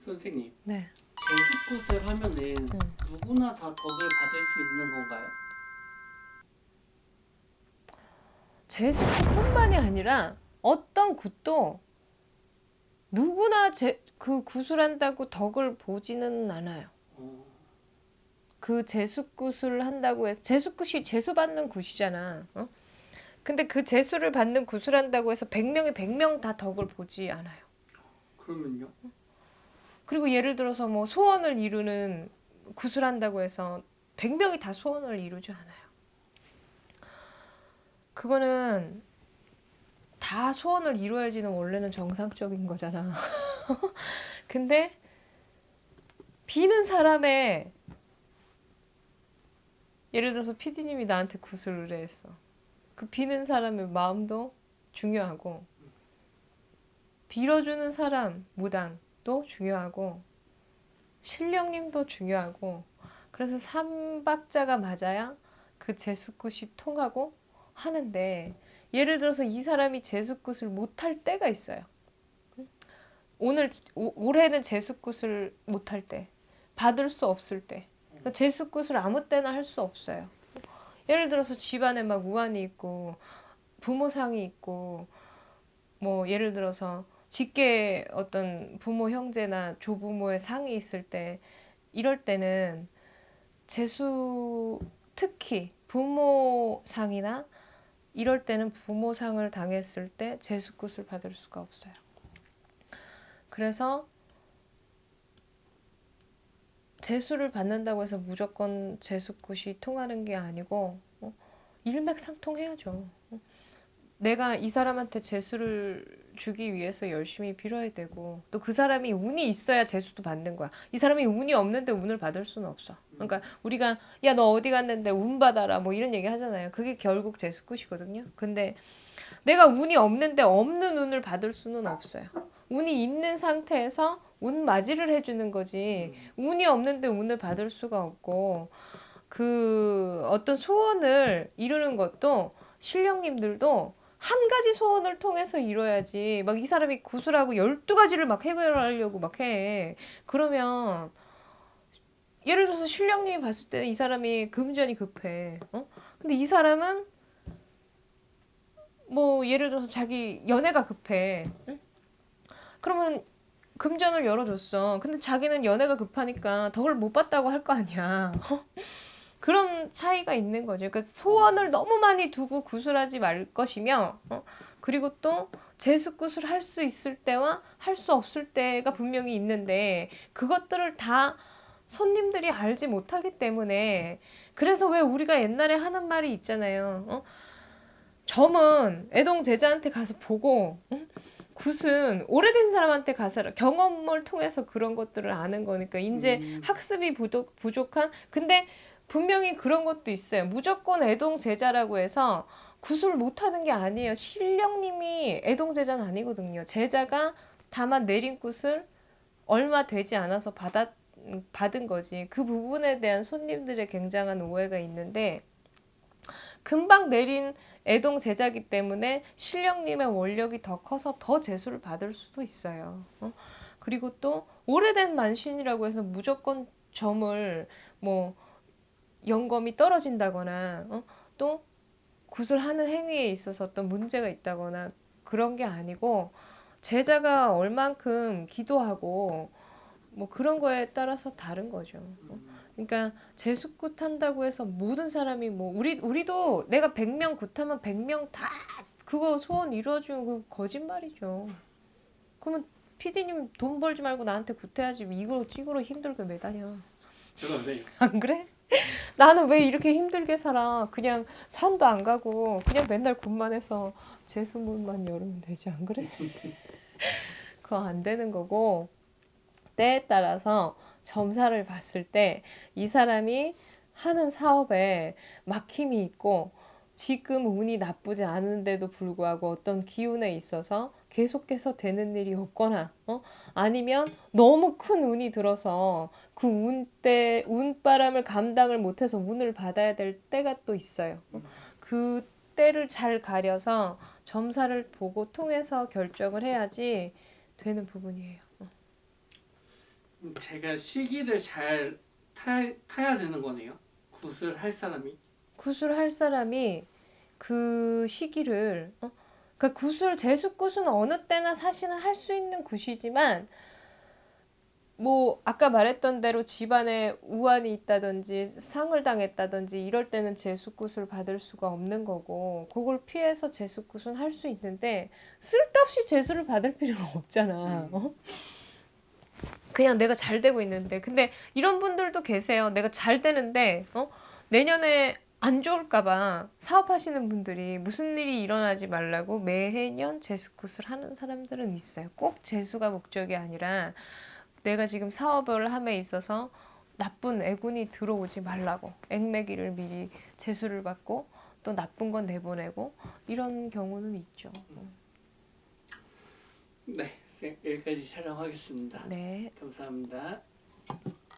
선생님, 네. 재수굿을 하면은 누구나 다 덕을 받을 수 있는 건가요? 제수뿐만이 아니라 어떤 굿도 누구나 그 굿을 한다고 덕을 보지는 않아요. 어, 그 제수굿을 한다고 해서 제수굿이 제수받는 굿이잖아. 어? 근데 그 제수를 받는 굿을 한다고 해서 100명이 100명 다 덕을 보지 않아요. 그러면요? 그리고 예를 들어서 뭐 소원을 이루는 굿을 한다고 해서 100명이 다 소원을 이루지 않아요. 그거는 다 소원을 이루어야지는 원래는 정상적인 거잖아. 근데 비는 사람의 예를 들어서 PD님이 나한테 굿을 의뢰했어. 그 비는 사람의 마음도 중요하고 빌어주는 사람 무당도 중요하고 신령님도 중요하고 그래서 삼박자가 맞아야 그 제수굿이 통하고 하는데 예를 들어서 이 사람이 제수굿을 못할 때가 있어요. 올해는 제수굿을 못할 때, 받을 수 없을 때, 그러니까 제수굿을 아무 때나 할 수 없어요. 예를 들어서 집안에 막 우환이 있고 부모상이 있고 뭐 예를 들어서 직계 어떤 부모 형제나 조부모의 상이 있을 때 이럴 때는 제수 특히 부모상이나 이럴 때는 부모상을 당했을 때 제수굿을 받을 수가 없어요. 그래서 제수를 받는다고 해서 무조건 제수굿이 통하는 게 아니고 일맥상통해야죠. 내가 이 사람한테 재수를 주기 위해서 열심히 빌어야 되고 또 그 사람이 운이 있어야 재수도 받는 거야. 이 사람이 운이 없는데 운을 받을 수는 없어. 그러니까 우리가 야 너 어디 갔는데 운 받아라 뭐 이런 얘기 하잖아요. 그게 결국 재수 끝이거든요. 근데 내가 운이 없는데 없는 운을 받을 수는 없어요. 운이 있는 상태에서 운 맞이를 해주는 거지. 운이 없는데 운을 받을 수가 없고 그 어떤 소원을 이루는 것도 신령님들도 한 가지 소원을 통해서 이뤄야지. 막 이 사람이 구슬하고 12가지를 막 해결하려고 막 해. 그러면 예를 들어서 신령님이 봤을 때 이 사람이 금전이 급해. 어? 근데 이 사람은 뭐 예를 들어서 자기 연애가 급해. 응? 그러면 금전을 열어줬어. 근데 자기는 연애가 급하니까 덕을 못 봤다고 할 거 아니야. 그런 차이가 있는 거죠. 그러니까 소원을 너무 많이 두고 구슬하지 말 것이며, 그리고 또 재수굿을 할 수 있을 때와 할 수 없을 때가 분명히 있는데, 그것들을 다 손님들이 알지 못하기 때문에, 그래서 왜 우리가 옛날에 하는 말이 있잖아요. 점은 애동 제자한테 가서 보고, 굿은 오래된 사람한테 가서 경험을 통해서 그런 것들을 아는 거니까 이제 학습이 부족한 근데 분명히 그런 것도 있어요. 무조건 애동 제자라고 해서 굿을 못하는 게 아니에요. 신령님이 애동 제자는 아니거든요. 제자가 다만 내린 굿을 얼마 되지 않아서 받은 거지. 그 부분에 대한 손님들의 굉장한 오해가 있는데 금방 내린 애동 제자기 때문에 신령님의 원력이 더 커서 더 재수를 받을 수도 있어요. 그리고 또 오래된 만신이라고 해서 무조건 점을 뭐 영검이 떨어진다거나 또 구슬하는 행위에 있어서 어떤 문제가 있다거나 그런 게 아니고 제자가 얼만큼 기도하고 뭐 그런 거에 따라서 다른 거죠. 그러니까 재수굿 한다고 해서 모든 사람이 뭐 우리도 내가 100명 굿하면 100명 다 그거 소원 이루어주는 그 거짓말이죠. 그러면 PD님 돈 벌지 말고 나한테 굿해야지 이거로 찌그러 힘들게 매다녀. 죄송한데 안 그래? 나는 왜 이렇게 힘들게 살아? 그냥 산도 안 가고 그냥 맨날 굿만 해서 재수문만 열으면 되지 안 그래? 그거 안 되는 거고 때에 따라서 점사를 봤을 때 이 사람이 하는 사업에 막힘이 있고 지금 운이 나쁘지 않은데도 불구하고 어떤 기운에 있어서 계속해서 되는 일이 없거나 아니면 너무 큰 운이 들어서 그 운바람을 감당을 못해서 운을 받아야 될 때가 또 있어요. 그 때를 잘 가려서 점사를 보고 통해서 결정을 해야지 되는 부분이에요. 제가 시기를 잘 타야 되는 거네요. 굿을 할 사람이. 굿을 할 사람이 그 시기를 그러니까 굿을 재수굿은 어느 때나 사실은 할 수 있는 굿이지만 뭐 아까 말했던 대로 집안에 우환이 있다든지 상을 당했다든지 이럴 때는 재수굿을 받을 수가 없는 거고 그걸 피해서 재수굿은 할 수 있는데 쓸데없이 재수를 받을 필요는 없잖아. 그냥 내가 잘 되고 있는데 근데 이런 분들도 계세요. 내가 잘 되는데 내년에 안 좋을까봐 사업하시는 분들이 무슨 일이 일어나지 말라고 매해년 재수굿을 하는 사람들은 있어요. 꼭 재수가 목적이 아니라 내가 지금 사업을 함에 있어서 나쁜 애군이 들어오지 말라고 액매기를 미리 재수를 받고 또 나쁜 건 내보내고 이런 경우는 있죠. 네, 여기까지 촬영하겠습니다. 네. 감사합니다.